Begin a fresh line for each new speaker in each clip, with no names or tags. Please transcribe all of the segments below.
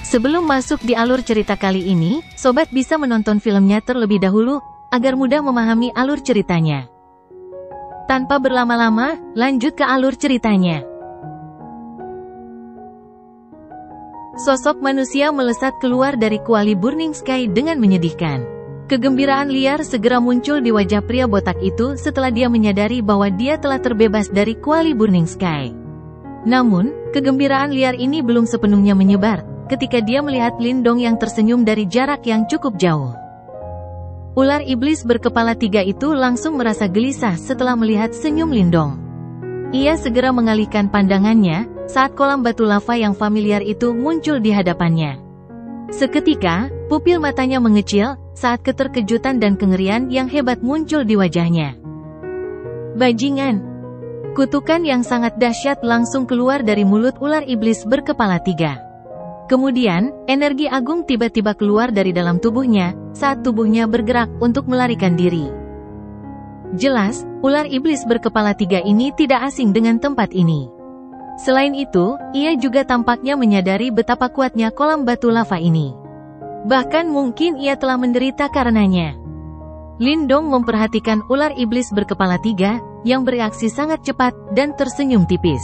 Sebelum masuk di alur cerita kali ini, sobat bisa menonton filmnya terlebih dahulu, agar mudah memahami alur ceritanya. Tanpa berlama-lama, lanjut ke alur ceritanya. Sosok manusia melesat keluar dari kuali Burning Sky dengan menyedihkan. Kegembiraan liar segera muncul di wajah pria botak itu setelah dia menyadari bahwa dia telah terbebas dari kuali Burning Sky. Namun, kegembiraan liar ini belum sepenuhnya menyebar, ketika dia melihat Lindong yang tersenyum dari jarak yang cukup jauh. Ular iblis berkepala 3 itu langsung merasa gelisah setelah melihat senyum Lindong. Ia segera mengalihkan pandangannya, saat kolam batu lava yang familiar itu muncul di hadapannya. Seketika, pupil matanya mengecil, saat keterkejutan dan kengerian yang hebat muncul di wajahnya. Bajingan! Kutukan yang sangat dahsyat langsung keluar dari mulut ular iblis berkepala 3. Kemudian, energi agung tiba-tiba keluar dari dalam tubuhnya, saat tubuhnya bergerak untuk melarikan diri. Jelas, ular iblis berkepala 3 ini tidak asing dengan tempat ini. Selain itu, ia juga tampaknya menyadari betapa kuatnya kolam batu lava ini. Bahkan mungkin ia telah menderita karenanya. Lindong memperhatikan ular iblis berkepala 3, yang bereaksi sangat cepat, dan tersenyum tipis.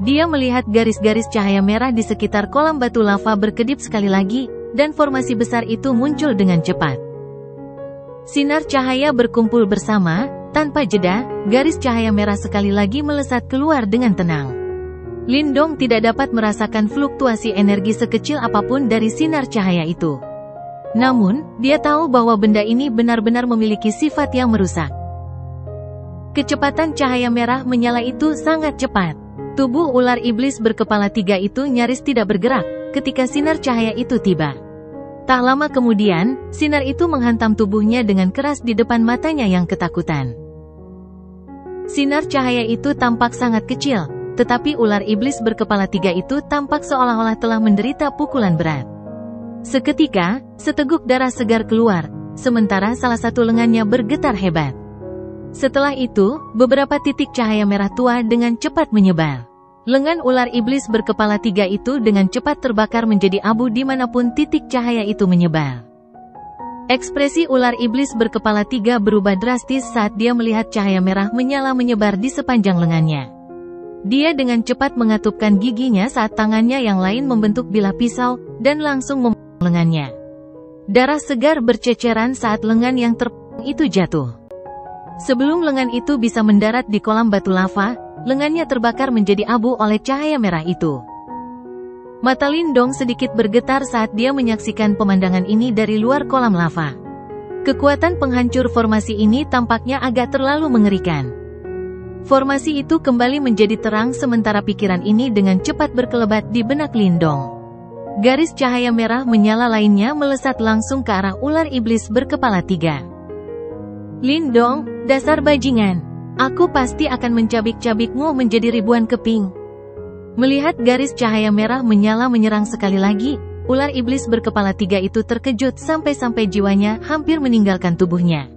Dia melihat garis-garis cahaya merah di sekitar kolam batu lava berkedip sekali lagi, dan formasi besar itu muncul dengan cepat. Sinar cahaya berkumpul bersama, tanpa jeda, garis cahaya merah sekali lagi melesat keluar dengan tenang. Lindong tidak dapat merasakan fluktuasi energi sekecil apapun dari sinar cahaya itu. Namun, dia tahu bahwa benda ini benar-benar memiliki sifat yang merusak. Kecepatan cahaya merah menyala itu sangat cepat. Tubuh ular iblis berkepala 3 itu nyaris tidak bergerak, ketika sinar cahaya itu tiba. Tak lama kemudian, sinar itu menghantam tubuhnya dengan keras di depan matanya yang ketakutan. Sinar cahaya itu tampak sangat kecil, tetapi ular iblis berkepala 3 itu tampak seolah-olah telah menderita pukulan berat. Seketika, seteguk darah segar keluar, sementara salah satu lengannya bergetar hebat. Setelah itu, beberapa titik cahaya merah tua dengan cepat menyebar. Lengan ular iblis berkepala 3 itu dengan cepat terbakar menjadi abu dimanapun titik cahaya itu menyebar. Ekspresi ular iblis berkepala 3 berubah drastis saat dia melihat cahaya merah menyala menyebar di sepanjang lengannya. Dia dengan cepat mengatupkan giginya saat tangannya yang lain membentuk bilah pisau, dan langsung memotong lengannya. Darah segar berceceran saat lengan yang terpotong itu jatuh. Sebelum lengan itu bisa mendarat di kolam batu lava, lengannya terbakar menjadi abu oleh cahaya merah itu. Mata Lindong sedikit bergetar saat dia menyaksikan pemandangan ini dari luar kolam lava. Kekuatan penghancur formasi ini tampaknya agak terlalu mengerikan. Formasi itu kembali menjadi terang sementara pikiran ini dengan cepat berkelebat di benak Lindong. Garis cahaya merah menyala lainnya melesat langsung ke arah ular iblis berkepala 3. Lindong, dasar bajingan. Aku pasti akan mencabik-cabikmu menjadi ribuan keping. Melihat garis cahaya merah menyala menyerang sekali lagi, ular iblis berkepala 3 itu terkejut sampai-sampai jiwanya hampir meninggalkan tubuhnya.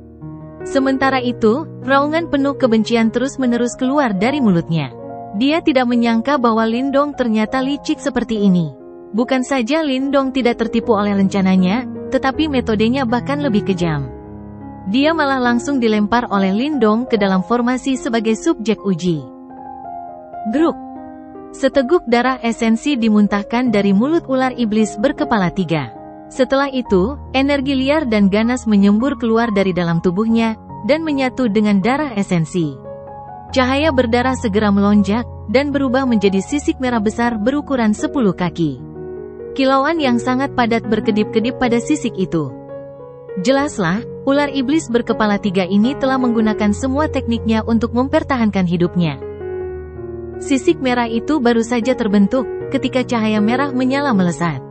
Sementara itu, raungan penuh kebencian terus-menerus keluar dari mulutnya. Dia tidak menyangka bahwa Lindong ternyata licik seperti ini. Bukan saja Lindong tidak tertipu oleh rencananya, tetapi metodenya bahkan lebih kejam. Dia malah langsung dilempar oleh Lindong ke dalam formasi sebagai subjek uji. Gruk! Seteguk darah esensi dimuntahkan dari mulut ular iblis berkepala 3. Setelah itu, energi liar dan ganas menyembur keluar dari dalam tubuhnya, dan menyatu dengan darah esensi. Cahaya berdarah segera melonjak, dan berubah menjadi sisik merah besar berukuran 10 kaki. Kilauan yang sangat padat berkedip-kedip pada sisik itu. Jelaslah, ular iblis berkepala 3 ini telah menggunakan semua tekniknya untuk mempertahankan hidupnya. Sisik merah itu baru saja terbentuk, ketika cahaya merah menyala melesat.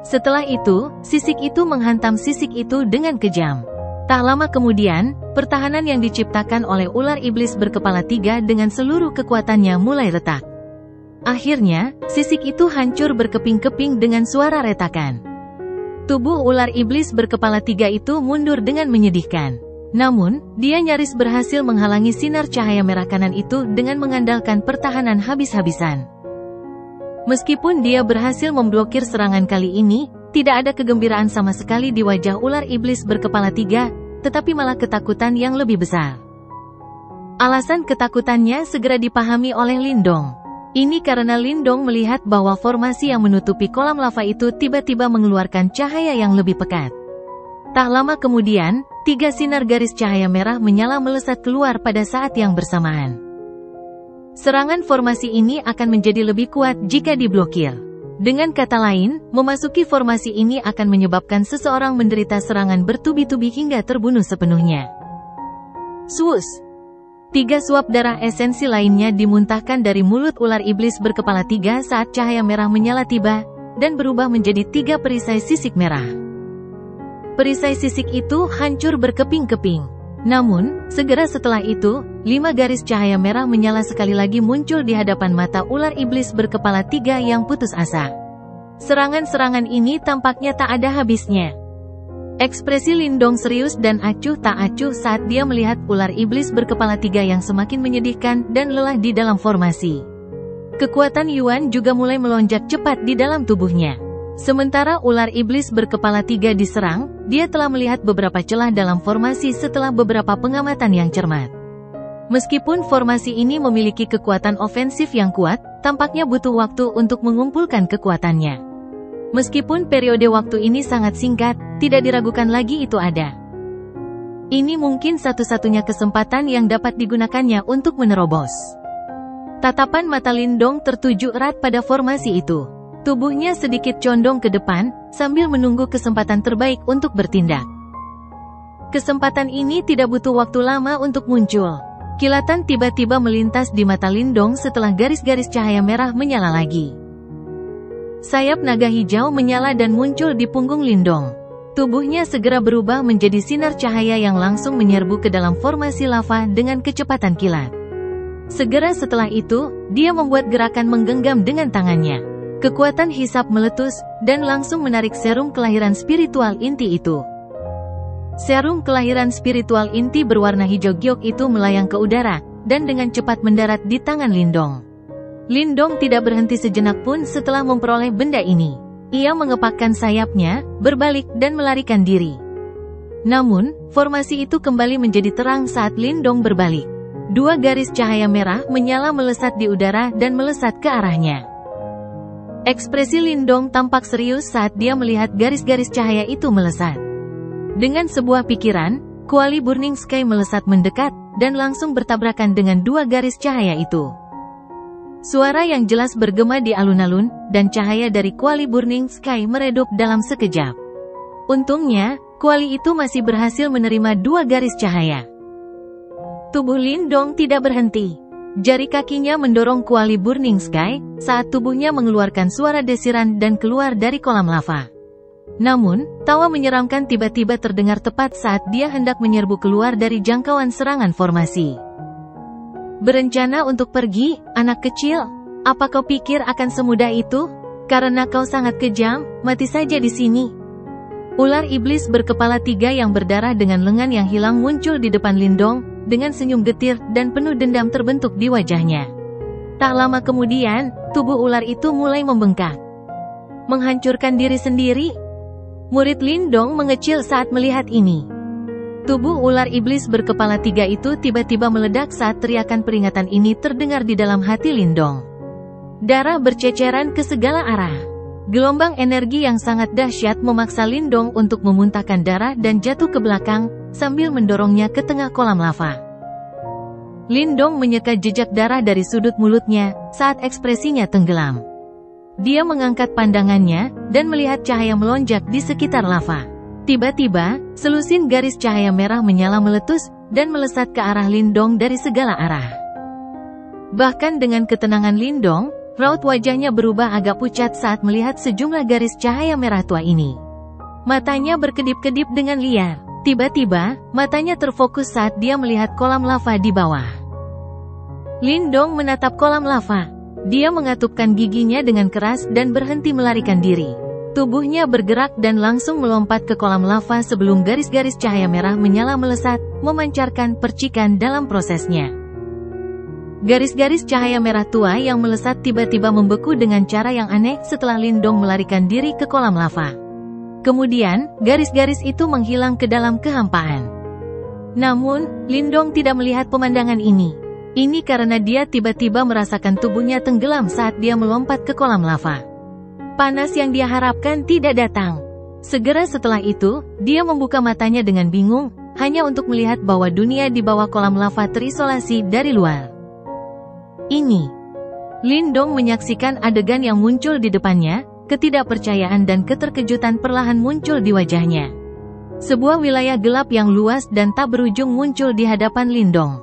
Setelah itu, sisik itu menghantam sisik itu dengan kejam. Tak lama kemudian, pertahanan yang diciptakan oleh ular iblis berkepala 3 dengan seluruh kekuatannya mulai retak. Akhirnya, sisik itu hancur berkeping-keping dengan suara retakan. Tubuh ular iblis berkepala 3 itu mundur dengan menyedihkan. Namun, dia nyaris berhasil menghalangi sinar cahaya merah kanan itu dengan mengandalkan pertahanan habis-habisan. Meskipun dia berhasil memblokir serangan kali ini, tidak ada kegembiraan sama sekali di wajah ular iblis berkepala 3, tetapi malah ketakutan yang lebih besar. Alasan ketakutannya segera dipahami oleh Lindong. Ini karena Lindong melihat bahwa formasi yang menutupi kolam lava itu tiba-tiba mengeluarkan cahaya yang lebih pekat. Tak lama kemudian, 3 sinar garis cahaya merah menyala melesat keluar pada saat yang bersamaan. Serangan formasi ini akan menjadi lebih kuat jika diblokir. Dengan kata lain, memasuki formasi ini akan menyebabkan seseorang menderita serangan bertubi-tubi hingga terbunuh sepenuhnya. Swoosh! 3 suap darah esensi lainnya dimuntahkan dari mulut ular iblis berkepala 3 saat cahaya merah menyala tiba, dan berubah menjadi 3 perisai sisik merah. Perisai sisik itu hancur berkeping-keping. Namun, segera setelah itu, 5 garis cahaya merah menyala sekali lagi muncul di hadapan mata ular iblis berkepala 3 yang putus asa. Serangan-serangan ini tampaknya tak ada habisnya. Ekspresi Lindong serius dan acuh tak acuh saat dia melihat ular iblis berkepala 3 yang semakin menyedihkan dan lelah di dalam formasi. Kekuatan Yuan juga mulai melonjak cepat di dalam tubuhnya. Sementara ular iblis berkepala 3 diserang, dia telah melihat beberapa celah dalam formasi setelah beberapa pengamatan yang cermat. Meskipun formasi ini memiliki kekuatan ofensif yang kuat, tampaknya butuh waktu untuk mengumpulkan kekuatannya. Meskipun periode waktu ini sangat singkat, tidak diragukan lagi itu ada. Ini mungkin satu-satunya kesempatan yang dapat digunakannya untuk menerobos. Tatapan mata Lindong tertuju erat pada formasi itu. Tubuhnya sedikit condong ke depan, sambil menunggu kesempatan terbaik untuk bertindak. Kesempatan ini tidak butuh waktu lama untuk muncul. Kilatan tiba-tiba melintas di mata Lindong setelah garis-garis cahaya merah menyala lagi. Sayap naga hijau menyala dan muncul di punggung Lindong. Tubuhnya segera berubah menjadi sinar cahaya yang langsung menyerbu ke dalam formasi lava dengan kecepatan kilat. Segera setelah itu, dia membuat gerakan menggenggam dengan tangannya. Kekuatan hisap meletus, dan langsung menarik serum kelahiran spiritual inti itu. Serum kelahiran spiritual inti berwarna hijau giok itu melayang ke udara, dan dengan cepat mendarat di tangan Lindong. Lindong tidak berhenti sejenak pun setelah memperoleh benda ini. Ia mengepakkan sayapnya, berbalik dan melarikan diri. Namun, formasi itu kembali menjadi terang saat Lindong berbalik. 2 garis cahaya merah menyala melesat di udara dan melesat ke arahnya. Ekspresi Lindong tampak serius saat dia melihat garis-garis cahaya itu melesat. Dengan sebuah pikiran, kuali Burning Sky melesat mendekat, dan langsung bertabrakan dengan 2 garis cahaya itu. Suara yang jelas bergema di alun-alun, dan cahaya dari kuali Burning Sky meredup dalam sekejap. Untungnya, kuali itu masih berhasil menerima 2 garis cahaya. Tubuh Lindong tidak berhenti. Jari kakinya mendorong kuali Burning Sky, saat tubuhnya mengeluarkan suara desiran dan keluar dari kolam lava. Namun, tawa menyeramkan tiba-tiba terdengar tepat saat dia hendak menyerbu keluar dari jangkauan serangan formasi. Berencana untuk pergi, anak kecil? Apa kau pikir akan semudah itu? Karena kau sangat kejam, mati saja di sini. Ular iblis berkepala 3 yang berdarah dengan lengan yang hilang muncul di depan Lindong, dengan senyum getir dan penuh dendam terbentuk di wajahnya. Tak lama kemudian, tubuh ular itu mulai membengkak. Menghancurkan diri sendiri? Murid Lindong mengecil saat melihat ini. Tubuh ular iblis berkepala 3 itu tiba-tiba meledak saat teriakan peringatan ini terdengar di dalam hati Lindong. Darah berceceran ke segala arah. Gelombang energi yang sangat dahsyat memaksa Lindong untuk memuntahkan darah dan jatuh ke belakang, sambil mendorongnya ke tengah kolam lava. Lindong menyeka jejak darah dari sudut mulutnya, saat ekspresinya tenggelam. Dia mengangkat pandangannya, dan melihat cahaya melonjak di sekitar lava. Tiba-tiba, selusin garis cahaya merah menyala meletus, dan melesat ke arah Lindong dari segala arah. Bahkan dengan ketenangan Lindong, raut wajahnya berubah agak pucat saat melihat sejumlah garis cahaya merah tua ini. Matanya berkedip-kedip dengan liar. Tiba-tiba, matanya terfokus saat dia melihat kolam lava di bawah. Lindong menatap kolam lava. Dia mengatupkan giginya dengan keras dan berhenti melarikan diri. Tubuhnya bergerak dan langsung melompat ke kolam lava sebelum garis-garis cahaya merah menyala melesat, memancarkan percikan dalam prosesnya. Garis-garis cahaya merah tua yang melesat tiba-tiba membeku dengan cara yang aneh setelah Lindong melarikan diri ke kolam lava. Kemudian, garis-garis itu menghilang ke dalam kehampaan. Namun, Lindong tidak melihat pemandangan ini. Ini karena dia tiba-tiba merasakan tubuhnya tenggelam saat dia melompat ke kolam lava. Panas yang dia harapkan tidak datang. Segera setelah itu, dia membuka matanya dengan bingung, hanya untuk melihat bahwa dunia di bawah kolam lava terisolasi dari luar. Ini. Lindong menyaksikan adegan yang muncul di depannya, ketidakpercayaan dan keterkejutan perlahan muncul di wajahnya. Sebuah wilayah gelap yang luas dan tak berujung muncul di hadapan Lindong.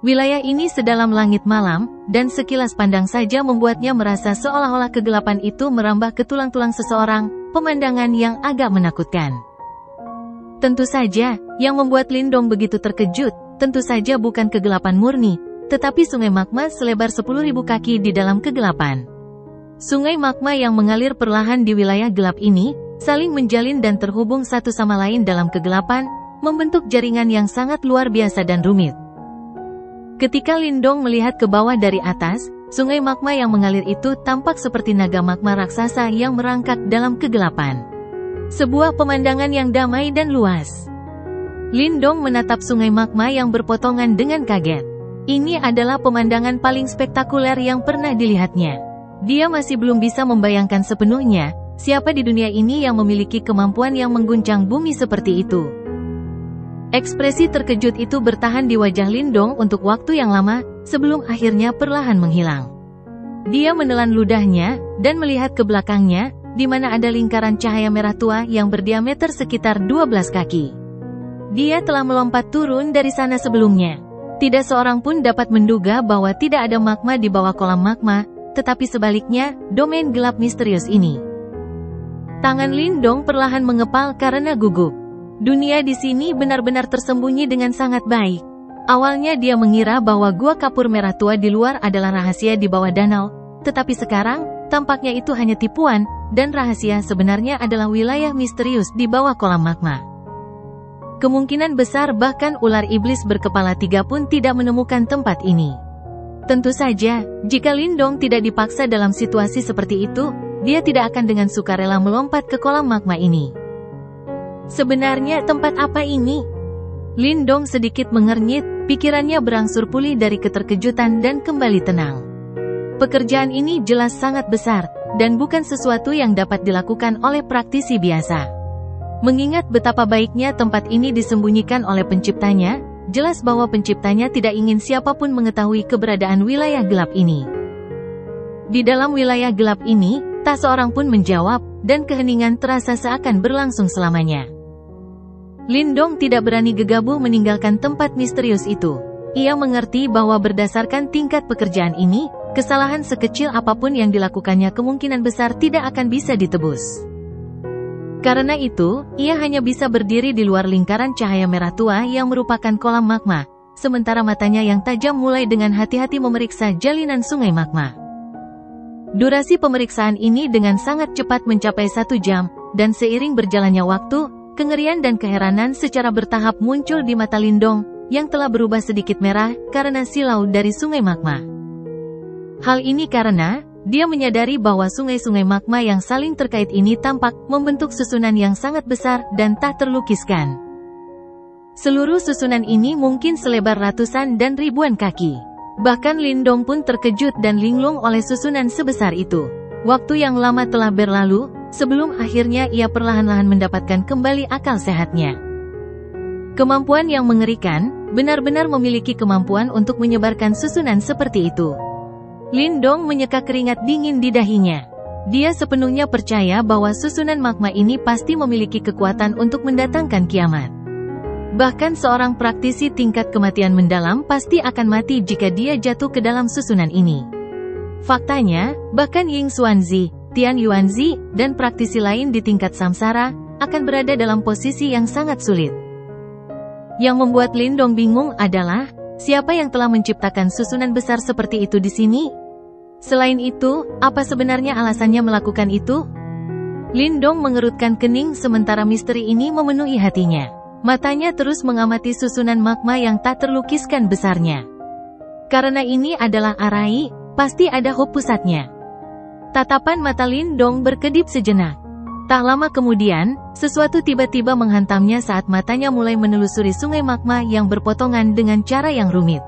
Wilayah ini sedalam langit malam, dan sekilas pandang saja membuatnya merasa seolah-olah kegelapan itu merambah ke tulang-tulang seseorang, pemandangan yang agak menakutkan. Tentu saja, yang membuat Lindong begitu terkejut, tentu saja bukan kegelapan murni, tetapi sungai magma selebar 10.000 kaki di dalam kegelapan. Sungai magma yang mengalir perlahan di wilayah gelap ini, saling menjalin dan terhubung satu sama lain dalam kegelapan, membentuk jaringan yang sangat luar biasa dan rumit. Ketika Lindong melihat ke bawah dari atas, sungai magma yang mengalir itu tampak seperti naga magma raksasa yang merangkak dalam kegelapan. Sebuah pemandangan yang damai dan luas. Lindong menatap sungai magma yang berpotongan dengan kaget. Ini adalah pemandangan paling spektakuler yang pernah dilihatnya. Dia masih belum bisa membayangkan sepenuhnya, siapa di dunia ini yang memiliki kemampuan yang mengguncang bumi seperti itu. Ekspresi terkejut itu bertahan di wajah Lindong untuk waktu yang lama, sebelum akhirnya perlahan menghilang. Dia menelan ludahnya, dan melihat ke belakangnya, di mana ada lingkaran cahaya merah tua yang berdiameter sekitar 12 kaki. Dia telah melompat turun dari sana sebelumnya. Tidak seorang pun dapat menduga bahwa tidak ada magma di bawah kolam magma, tetapi sebaliknya, domain gelap misterius ini. Tangan Lindong perlahan mengepal karena gugup. Dunia di sini benar-benar tersembunyi dengan sangat baik. Awalnya dia mengira bahwa gua kapur merah tua di luar adalah rahasia di bawah danau, tetapi sekarang, tampaknya itu hanya tipuan, dan rahasia sebenarnya adalah wilayah misterius di bawah kolam magma. Kemungkinan besar bahkan ular iblis berkepala 3 pun tidak menemukan tempat ini. Tentu saja, jika Lindong tidak dipaksa dalam situasi seperti itu, dia tidak akan dengan sukarela melompat ke kolam magma ini. Sebenarnya tempat apa ini? Lindong sedikit mengernyit, pikirannya berangsur pulih dari keterkejutan dan kembali tenang. Pekerjaan ini jelas sangat besar, dan bukan sesuatu yang dapat dilakukan oleh praktisi biasa. Mengingat betapa baiknya tempat ini disembunyikan oleh penciptanya, jelas bahwa penciptanya tidak ingin siapapun mengetahui keberadaan wilayah gelap ini. Di dalam wilayah gelap ini, tak seorang pun menjawab, dan keheningan terasa seakan berlangsung selamanya. Lindong tidak berani gegabah meninggalkan tempat misterius itu. Ia mengerti bahwa berdasarkan tingkat pekerjaan ini, kesalahan sekecil apapun yang dilakukannya kemungkinan besar tidak akan bisa ditebus. Karena itu, ia hanya bisa berdiri di luar lingkaran cahaya merah tua yang merupakan kolam magma, sementara matanya yang tajam mulai dengan hati-hati memeriksa jalinan sungai magma. Durasi pemeriksaan ini dengan sangat cepat mencapai 1 jam, dan seiring berjalannya waktu, kengerian dan keheranan secara bertahap muncul di mata Lindong, yang telah berubah sedikit merah karena silau dari sungai magma. Hal ini karena dia menyadari bahwa sungai-sungai magma yang saling terkait ini tampak membentuk susunan yang sangat besar dan tak terlukiskan. Seluruh susunan ini mungkin selebar ratusan dan ribuan kaki. Bahkan Lindong pun terkejut dan linglung oleh susunan sebesar itu. Waktu yang lama telah berlalu, sebelum akhirnya ia perlahan-lahan mendapatkan kembali akal sehatnya. Kemampuan yang mengerikan, benar-benar memiliki kemampuan untuk menyebarkan susunan seperti itu. Lindong menyeka keringat dingin di dahinya. Dia sepenuhnya percaya bahwa susunan magma ini pasti memiliki kekuatan untuk mendatangkan kiamat. Bahkan seorang praktisi tingkat kematian mendalam pasti akan mati jika dia jatuh ke dalam susunan ini. Faktanya, bahkan Ying Xuanzi, Tian Yuanzi, dan praktisi lain di tingkat samsara, akan berada dalam posisi yang sangat sulit. Yang membuat Lindong bingung adalah, siapa yang telah menciptakan susunan besar seperti itu di sini? Selain itu, apa sebenarnya alasannya melakukan itu? Lindong mengerutkan kening sementara misteri ini memenuhi hatinya. Matanya terus mengamati susunan magma yang tak terlukiskan besarnya. Karena ini adalah Arai, pasti ada hub pusatnya. Tatapan mata Lindong berkedip sejenak. Tak lama kemudian, sesuatu tiba-tiba menghantamnya saat matanya mulai menelusuri sungai magma yang berpotongan dengan cara yang rumit.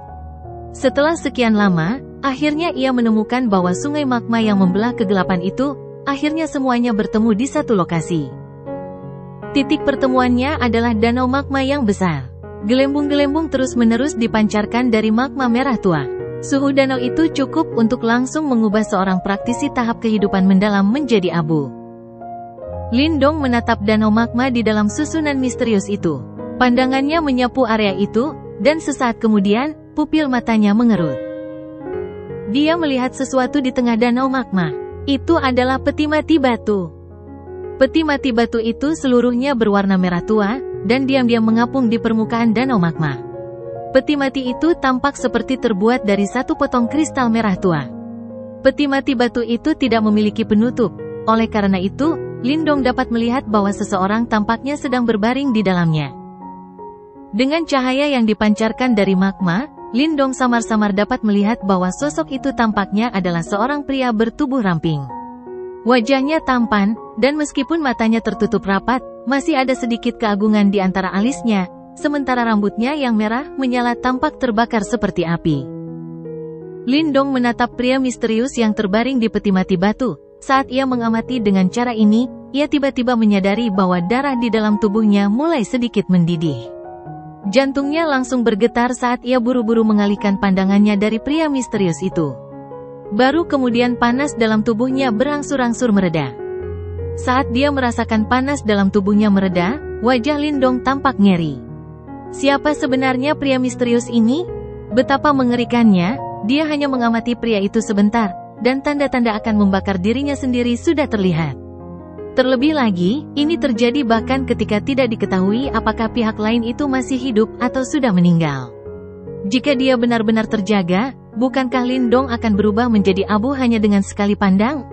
Setelah sekian lama, akhirnya ia menemukan bahwa sungai magma yang membelah kegelapan itu, akhirnya semuanya bertemu di satu lokasi. Titik pertemuannya adalah danau magma yang besar. Gelembung-gelembung terus-menerus dipancarkan dari magma merah tua. Suhu danau itu cukup untuk langsung mengubah seorang praktisi tahap kehidupan mendalam menjadi abu. Lindong menatap danau magma di dalam susunan misterius itu. Pandangannya menyapu area itu, dan sesaat kemudian, pupil matanya mengerut. Dia melihat sesuatu di tengah danau magma. Itu adalah peti mati batu. Peti mati batu itu seluruhnya berwarna merah tua, dan diam-diam mengapung di permukaan danau magma. Peti mati itu tampak seperti terbuat dari satu potong kristal merah tua. Peti mati batu itu tidak memiliki penutup, oleh karena itu, Lindong dapat melihat bahwa seseorang tampaknya sedang berbaring di dalamnya. Dengan cahaya yang dipancarkan dari magma, Lindong samar-samar dapat melihat bahwa sosok itu tampaknya adalah seorang pria bertubuh ramping. Wajahnya tampan, dan meskipun matanya tertutup rapat, masih ada sedikit keagungan di antara alisnya, sementara rambutnya yang merah menyala tampak terbakar seperti api. Lindong menatap pria misterius yang terbaring di peti mati batu. Saat ia mengamati dengan cara ini, ia tiba-tiba menyadari bahwa darah di dalam tubuhnya mulai sedikit mendidih. Jantungnya langsung bergetar saat ia buru-buru mengalihkan pandangannya dari pria misterius itu. Baru kemudian panas dalam tubuhnya berangsur-angsur mereda. Saat dia merasakan panas dalam tubuhnya mereda, wajah Lindong tampak ngeri. Siapa sebenarnya pria misterius ini? Betapa mengerikannya, dia hanya mengamati pria itu sebentar, dan tanda-tanda akan membakar dirinya sendiri sudah terlihat. Terlebih lagi, ini terjadi bahkan ketika tidak diketahui apakah pihak lain itu masih hidup atau sudah meninggal. Jika dia benar-benar terjaga, bukankah Lindong akan berubah menjadi abu hanya dengan sekali pandang?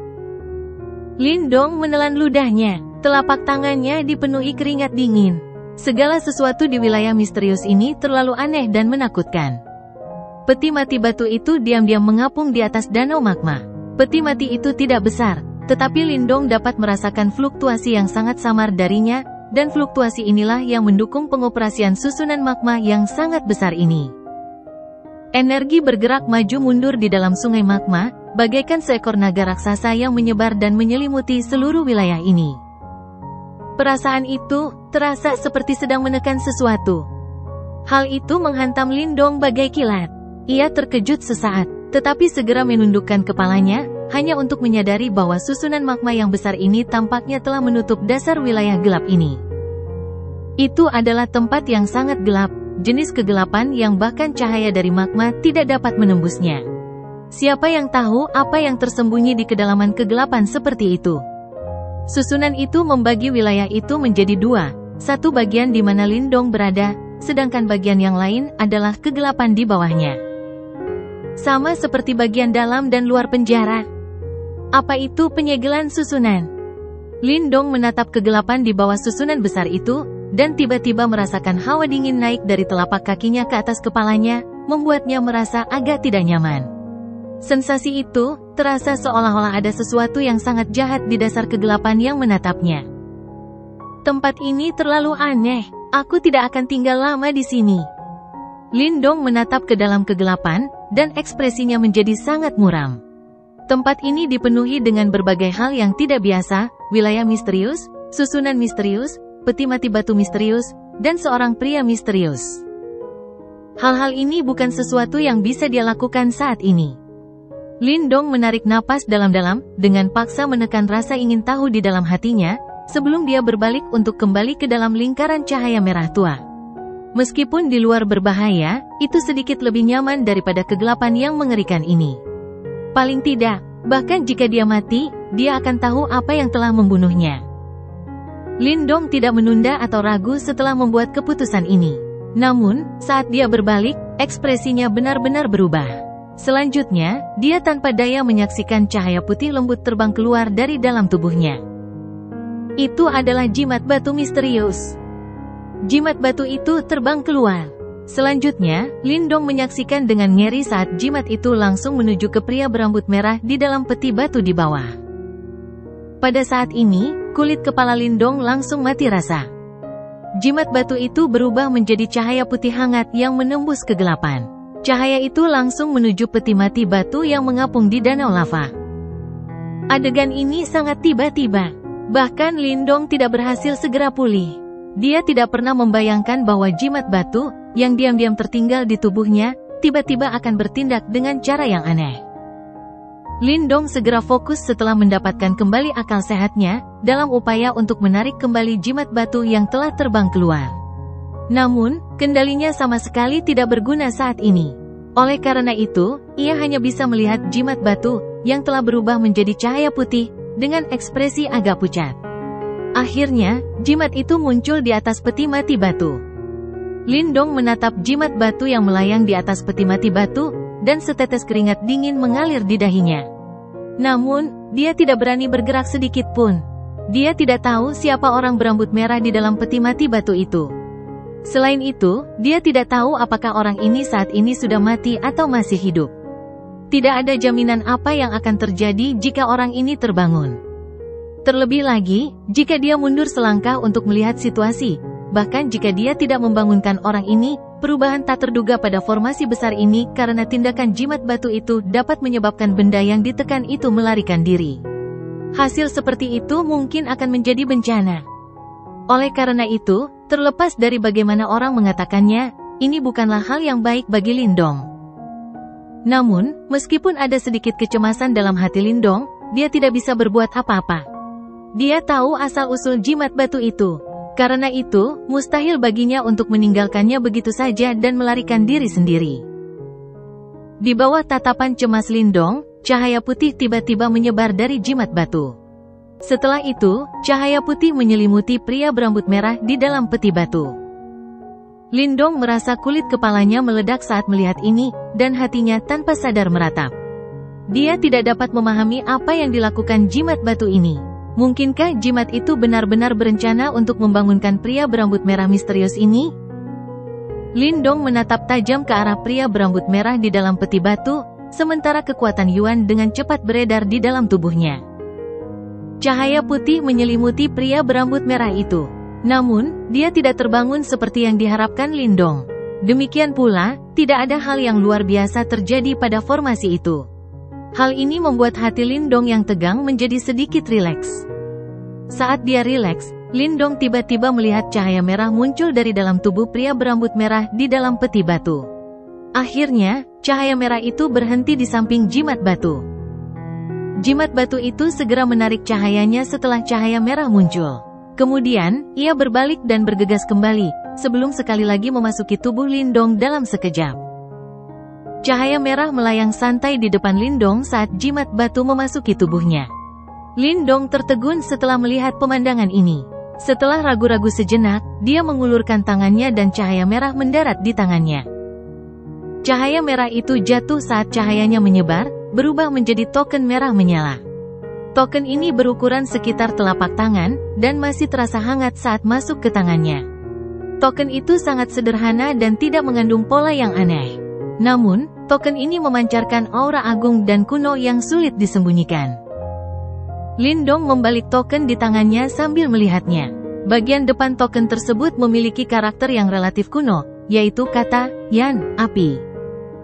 Lindong menelan ludahnya, telapak tangannya dipenuhi keringat dingin. Segala sesuatu di wilayah misterius ini terlalu aneh dan menakutkan. Peti mati batu itu diam-diam mengapung di atas danau magma. Peti mati itu tidak besar, tetapi Lindong dapat merasakan fluktuasi yang sangat samar darinya, dan fluktuasi inilah yang mendukung pengoperasian susunan magma yang sangat besar ini. Energi bergerak maju mundur di dalam sungai magma, bagaikan seekor naga raksasa yang menyebar dan menyelimuti seluruh wilayah ini. Perasaan itu terasa seperti sedang menekan sesuatu. Hal itu menghantam Lindong bagai kilat. Ia terkejut sesaat, tetapi segera menundukkan kepalanya, hanya untuk menyadari bahwa susunan magma yang besar ini tampaknya telah menutup dasar wilayah gelap ini. Itu adalah tempat yang sangat gelap, jenis kegelapan yang bahkan cahaya dari magma tidak dapat menembusnya. Siapa yang tahu apa yang tersembunyi di kedalaman kegelapan seperti itu? Susunan itu membagi wilayah itu menjadi dua, satu bagian di mana Lindong berada, sedangkan bagian yang lain adalah kegelapan di bawahnya. Sama seperti bagian dalam dan luar penjara. Apa itu penyegelan susunan? Lindong menatap kegelapan di bawah susunan besar itu, dan tiba-tiba merasakan hawa dingin naik dari telapak kakinya ke atas kepalanya, membuatnya merasa agak tidak nyaman. Sensasi itu terasa seolah-olah ada sesuatu yang sangat jahat di dasar kegelapan yang menatapnya. Tempat ini terlalu aneh, aku tidak akan tinggal lama di sini. Lindong menatap ke dalam kegelapan, dan ekspresinya menjadi sangat muram. Tempat ini dipenuhi dengan berbagai hal yang tidak biasa, wilayah misterius, susunan misterius, peti mati batu misterius, dan seorang pria misterius. Hal-hal ini bukan sesuatu yang bisa dia lakukan saat ini. Lindong menarik napas dalam-dalam, dengan paksa menekan rasa ingin tahu di dalam hatinya, sebelum dia berbalik untuk kembali ke dalam lingkaran cahaya merah tua. Meskipun di luar berbahaya, itu sedikit lebih nyaman daripada kegelapan yang mengerikan ini. Paling tidak, bahkan jika dia mati, dia akan tahu apa yang telah membunuhnya. Lindong tidak menunda atau ragu setelah membuat keputusan ini. Namun, saat dia berbalik, ekspresinya benar-benar berubah. Selanjutnya, dia tanpa daya menyaksikan cahaya putih lembut terbang keluar dari dalam tubuhnya. Itu adalah jimat batu misterius. Jimat batu itu terbang keluar. Selanjutnya, Lindong menyaksikan dengan ngeri saat jimat itu langsung menuju ke pria berambut merah di dalam peti batu di bawah. Pada saat ini, kulit kepala Lindong langsung mati rasa. Jimat batu itu berubah menjadi cahaya putih hangat yang menembus kegelapan. Cahaya itu langsung menuju peti mati batu yang mengapung di danau lava. Adegan ini sangat tiba-tiba. Bahkan Lindong tidak berhasil segera pulih. Dia tidak pernah membayangkan bahwa jimat batu, yang diam-diam tertinggal di tubuhnya, tiba-tiba akan bertindak dengan cara yang aneh. Lindong segera fokus setelah mendapatkan kembali akal sehatnya, dalam upaya untuk menarik kembali jimat batu yang telah terbang keluar. Namun, kendalinya sama sekali tidak berguna saat ini. Oleh karena itu, ia hanya bisa melihat jimat batu, yang telah berubah menjadi cahaya putih, dengan ekspresi agak pucat. Akhirnya, jimat itu muncul di atas peti mati batu. Lindong menatap jimat batu yang melayang di atas peti mati batu, dan setetes keringat dingin mengalir di dahinya. Namun, dia tidak berani bergerak sedikit pun. Dia tidak tahu siapa orang berambut merah di dalam peti mati batu itu. Selain itu, dia tidak tahu apakah orang ini saat ini sudah mati atau masih hidup. Tidak ada jaminan apa yang akan terjadi jika orang ini terbangun. Terlebih lagi, jika dia mundur selangkah untuk melihat situasi, bahkan jika dia tidak membangunkan orang ini, perubahan tak terduga pada formasi besar ini karena tindakan jimat batu itu dapat menyebabkan benda yang ditekan itu melarikan diri. Hasil seperti itu mungkin akan menjadi bencana. Oleh karena itu, terlepas dari bagaimana orang mengatakannya, ini bukanlah hal yang baik bagi Lindong. Namun, meskipun ada sedikit kecemasan dalam hati Lindong, dia tidak bisa berbuat apa-apa. Dia tahu asal-usul jimat batu itu. Karena itu, mustahil baginya untuk meninggalkannya begitu saja dan melarikan diri sendiri. Di bawah tatapan cemas Lindong, cahaya putih tiba-tiba menyebar dari jimat batu. Setelah itu, cahaya putih menyelimuti pria berambut merah di dalam peti batu. Lindong merasa kulit kepalanya meledak saat melihat ini, dan hatinya tanpa sadar meratap. Dia tidak dapat memahami apa yang dilakukan jimat batu ini. Mungkinkah jimat itu benar-benar berencana untuk membangunkan pria berambut merah misterius ini? Lindong menatap tajam ke arah pria berambut merah di dalam peti batu, sementara kekuatan Yuan dengan cepat beredar di dalam tubuhnya. Cahaya putih menyelimuti pria berambut merah itu. Namun, dia tidak terbangun seperti yang diharapkan Lindong. Demikian pula, tidak ada hal yang luar biasa terjadi pada formasi itu. Hal ini membuat hati Lindong yang tegang menjadi sedikit rileks. Saat dia rileks, Lindong tiba-tiba melihat cahaya merah muncul dari dalam tubuh pria berambut merah di dalam peti batu. Akhirnya, cahaya merah itu berhenti di samping jimat batu. Jimat batu itu segera menarik cahayanya setelah cahaya merah muncul. Kemudian, ia berbalik dan bergegas kembali, sebelum sekali lagi memasuki tubuh Lindong dalam sekejap. Cahaya merah melayang santai di depan Lindong saat jimat batu memasuki tubuhnya. Lindong tertegun setelah melihat pemandangan ini. Setelah ragu-ragu sejenak, dia mengulurkan tangannya dan cahaya merah mendarat di tangannya. Cahaya merah itu jatuh saat cahayanya menyebar, berubah menjadi token merah menyala. Token ini berukuran sekitar telapak tangan, dan masih terasa hangat saat masuk ke tangannya. Token itu sangat sederhana dan tidak mengandung pola yang aneh. Namun, token ini memancarkan aura agung dan kuno yang sulit disembunyikan. Lindong membalik token di tangannya sambil melihatnya. Bagian depan token tersebut memiliki karakter yang relatif kuno, yaitu kata, Yan, api.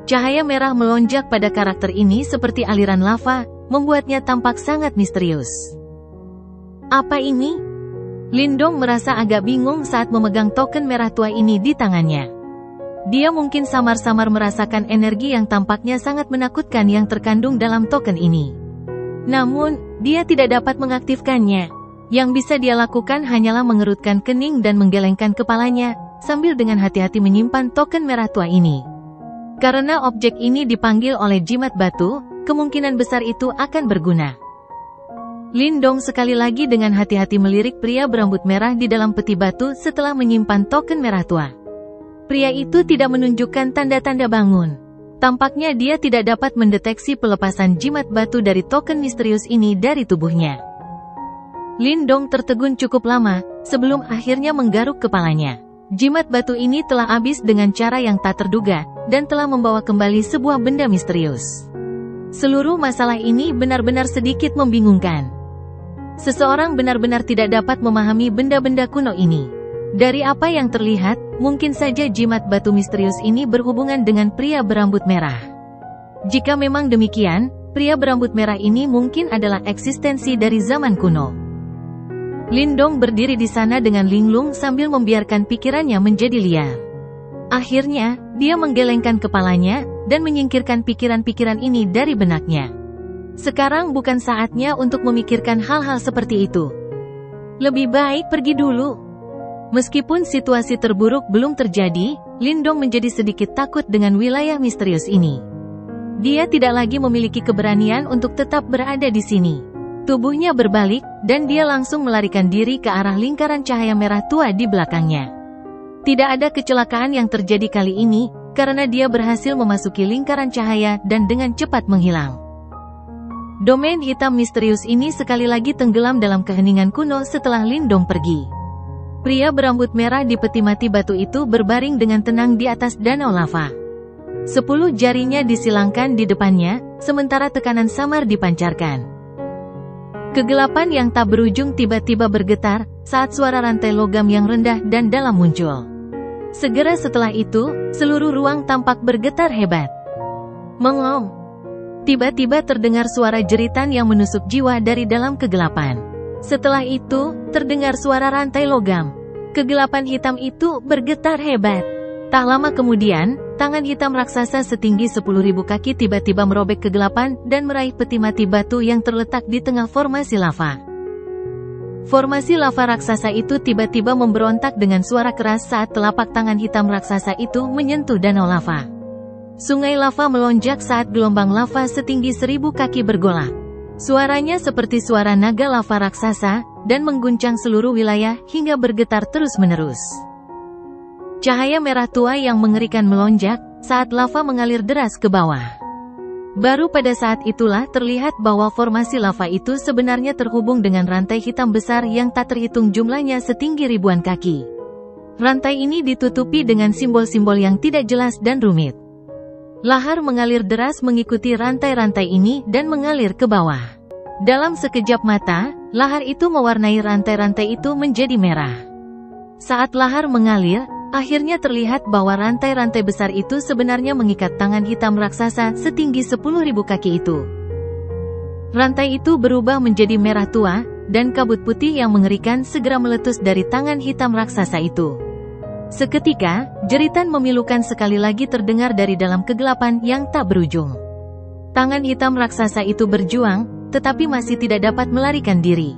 Cahaya merah melonjak pada karakter ini seperti aliran lava, membuatnya tampak sangat misterius. Apa ini? Lindong merasa agak bingung saat memegang token merah tua ini di tangannya. Dia mungkin samar-samar merasakan energi yang tampaknya sangat menakutkan yang terkandung dalam token ini. Namun, dia tidak dapat mengaktifkannya. Yang bisa dia lakukan hanyalah mengerutkan kening dan menggelengkan kepalanya, sambil dengan hati-hati menyimpan token merah tua ini. Karena objek ini dipanggil oleh jimat batu, kemungkinan besar itu akan berguna. Lindong sekali lagi dengan hati-hati melirik pria berambut merah di dalam peti batu setelah menyimpan token merah tua. Pria itu tidak menunjukkan tanda-tanda bangun. Tampaknya dia tidak dapat mendeteksi pelepasan jimat batu dari token misterius ini dari tubuhnya. Lindong tertegun cukup lama, sebelum akhirnya menggaruk kepalanya. Jimat batu ini telah habis dengan cara yang tak terduga, dan telah membawa kembali sebuah benda misterius. Seluruh masalah ini benar-benar sedikit membingungkan. Seseorang benar-benar tidak dapat memahami benda-benda kuno ini. Dari apa yang terlihat, mungkin saja jimat batu misterius ini berhubungan dengan pria berambut merah. Jika memang demikian, pria berambut merah ini mungkin adalah eksistensi dari zaman kuno. Lindong berdiri di sana dengan linglung sambil membiarkan pikirannya menjadi liar. Akhirnya, dia menggelengkan kepalanya, dan menyingkirkan pikiran-pikiran ini dari benaknya. Sekarang bukan saatnya untuk memikirkan hal-hal seperti itu. Lebih baik pergi dulu. Meskipun situasi terburuk belum terjadi, Lindong menjadi sedikit takut dengan wilayah misterius ini. Dia tidak lagi memiliki keberanian untuk tetap berada di sini. Tubuhnya berbalik, dan dia langsung melarikan diri ke arah lingkaran cahaya merah tua di belakangnya. Tidak ada kecelakaan yang terjadi kali ini, karena dia berhasil memasuki lingkaran cahaya dan dengan cepat menghilang. Domain hitam misterius ini sekali lagi tenggelam dalam keheningan kuno setelah Lindong pergi. Pria berambut merah di peti mati batu itu berbaring dengan tenang di atas danau lava. 10 jarinya disilangkan di depannya, sementara tekanan samar dipancarkan. Kegelapan yang tak berujung tiba-tiba bergetar, saat suara rantai logam yang rendah dan dalam muncul. Segera setelah itu, seluruh ruang tampak bergetar hebat. Mengom. Tiba-tiba terdengar suara jeritan yang menusuk jiwa dari dalam kegelapan. Setelah itu, terdengar suara rantai logam. Kegelapan hitam itu bergetar hebat. Tak lama kemudian, tangan hitam raksasa setinggi 10.000 kaki tiba-tiba merobek kegelapan dan meraih peti mati batu yang terletak di tengah formasi lava. Formasi lava raksasa itu tiba-tiba memberontak dengan suara keras saat telapak tangan hitam raksasa itu menyentuh danau lava. Sungai lava melonjak saat gelombang lava setinggi 1.000 kaki bergolak. Suaranya seperti suara naga lava raksasa, dan mengguncang seluruh wilayah hingga bergetar terus-menerus. Cahaya merah tua yang mengerikan melonjak, saat lava mengalir deras ke bawah. Baru pada saat itulah terlihat bahwa formasi lava itu sebenarnya terhubung dengan rantai hitam besar yang tak terhitung jumlahnya setinggi ribuan kaki. Rantai ini ditutupi dengan simbol-simbol yang tidak jelas dan rumit. Lahar mengalir deras mengikuti rantai-rantai ini dan mengalir ke bawah. Dalam sekejap mata, lahar itu mewarnai rantai-rantai itu menjadi merah. Saat lahar mengalir, akhirnya terlihat bahwa rantai-rantai besar itu sebenarnya mengikat tangan hitam raksasa setinggi 10.000 kaki itu. Rantai itu berubah menjadi merah tua, dan kabut putih yang mengerikan segera meletus dari tangan hitam raksasa itu. Seketika, jeritan memilukan sekali lagi terdengar dari dalam kegelapan yang tak berujung. Tangan hitam raksasa itu berjuang, tetapi masih tidak dapat melarikan diri.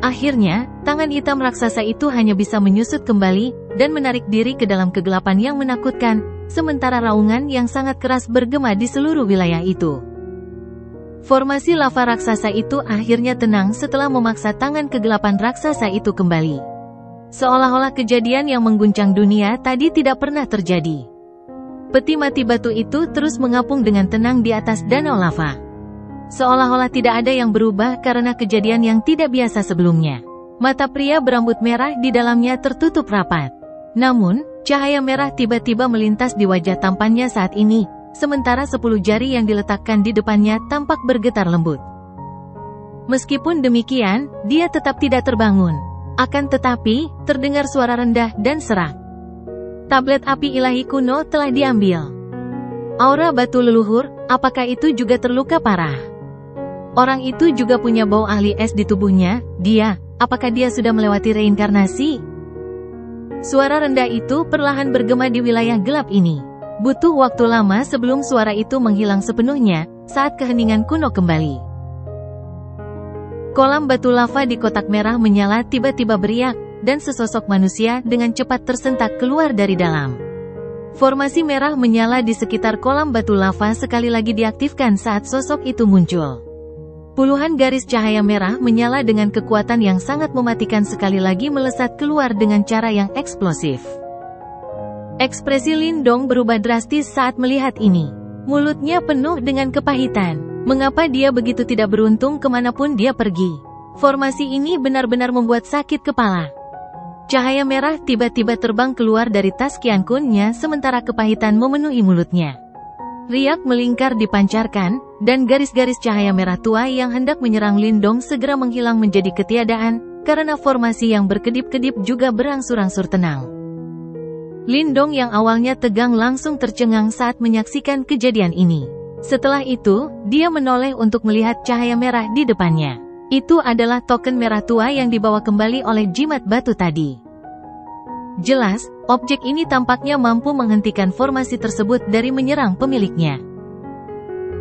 Akhirnya, tangan hitam raksasa itu hanya bisa menyusut kembali, dan menarik diri ke dalam kegelapan yang menakutkan, sementara raungan yang sangat keras bergema di seluruh wilayah itu. Formasi lava raksasa itu akhirnya tenang setelah memaksa tangan kegelapan raksasa itu kembali. Seolah-olah kejadian yang mengguncang dunia tadi tidak pernah terjadi. Peti mati batu itu terus mengapung dengan tenang di atas danau lava. Seolah-olah tidak ada yang berubah karena kejadian yang tidak biasa sebelumnya. Mata pria berambut merah di dalamnya tertutup rapat. Namun, cahaya merah tiba-tiba melintas di wajah tampannya saat ini, sementara 10 jari yang diletakkan di depannya tampak bergetar lembut. Meskipun demikian, dia tetap tidak terbangun. Akan tetapi, terdengar suara rendah dan serak. Tablet api ilahi kuno telah diambil. Aura batu leluhur, apakah itu juga terluka parah? Orang itu juga punya bau ahli es di tubuhnya, apakah dia sudah melewati reinkarnasi? Suara rendah itu perlahan bergema di wilayah gelap ini. Butuh waktu lama sebelum suara itu menghilang sepenuhnya, saat keheningan kuno kembali. Kolam batu lava di kotak merah menyala tiba-tiba beriak, dan sesosok manusia dengan cepat tersentak keluar dari dalam. Formasi merah menyala di sekitar kolam batu lava sekali lagi diaktifkan saat sosok itu muncul. Puluhan garis cahaya merah menyala dengan kekuatan yang sangat mematikan sekali lagi melesat keluar dengan cara yang eksplosif. Ekspresi Lindong berubah drastis saat melihat ini. Mulutnya penuh dengan kepahitan. Mengapa dia begitu tidak beruntung kemanapun dia pergi? Formasi ini benar-benar membuat sakit kepala. Cahaya merah tiba-tiba terbang keluar dari tas Qian Kun-nya sementara kepahitan memenuhi mulutnya. Riak melingkar dipancarkan, dan garis-garis cahaya merah tua yang hendak menyerang Lindong segera menghilang menjadi ketiadaan, karena formasi yang berkedip-kedip juga berangsur-angsur tenang. Lindong yang awalnya tegang langsung tercengang saat menyaksikan kejadian ini. Setelah itu, dia menoleh untuk melihat cahaya merah di depannya. Itu adalah token merah tua yang dibawa kembali oleh jimat batu tadi. Jelas, objek ini tampaknya mampu menghentikan formasi tersebut dari menyerang pemiliknya.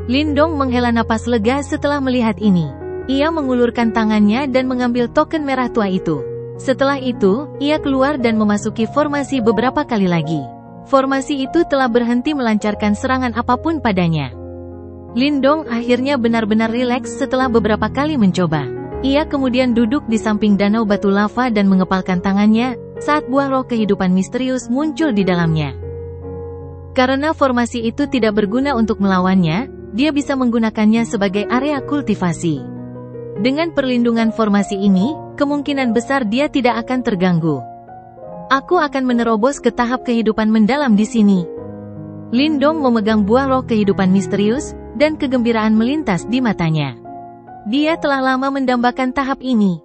Lindong menghela napas lega setelah melihat ini. Ia mengulurkan tangannya dan mengambil token merah tua itu. Setelah itu, ia keluar dan memasuki formasi beberapa kali lagi. Formasi itu telah berhenti melancarkan serangan apapun padanya. Lindong akhirnya benar-benar rileks setelah beberapa kali mencoba. Ia kemudian duduk di samping danau batu lava dan mengepalkan tangannya, saat buah roh kehidupan misterius muncul di dalamnya. Karena formasi itu tidak berguna untuk melawannya, dia bisa menggunakannya sebagai area kultivasi. Dengan perlindungan formasi ini, kemungkinan besar dia tidak akan terganggu. Aku akan menerobos ke tahap kehidupan mendalam di sini. Lindong memegang buah roh kehidupan misterius, dan kegembiraan melintas di matanya. Dia telah lama mendambakan tahap ini.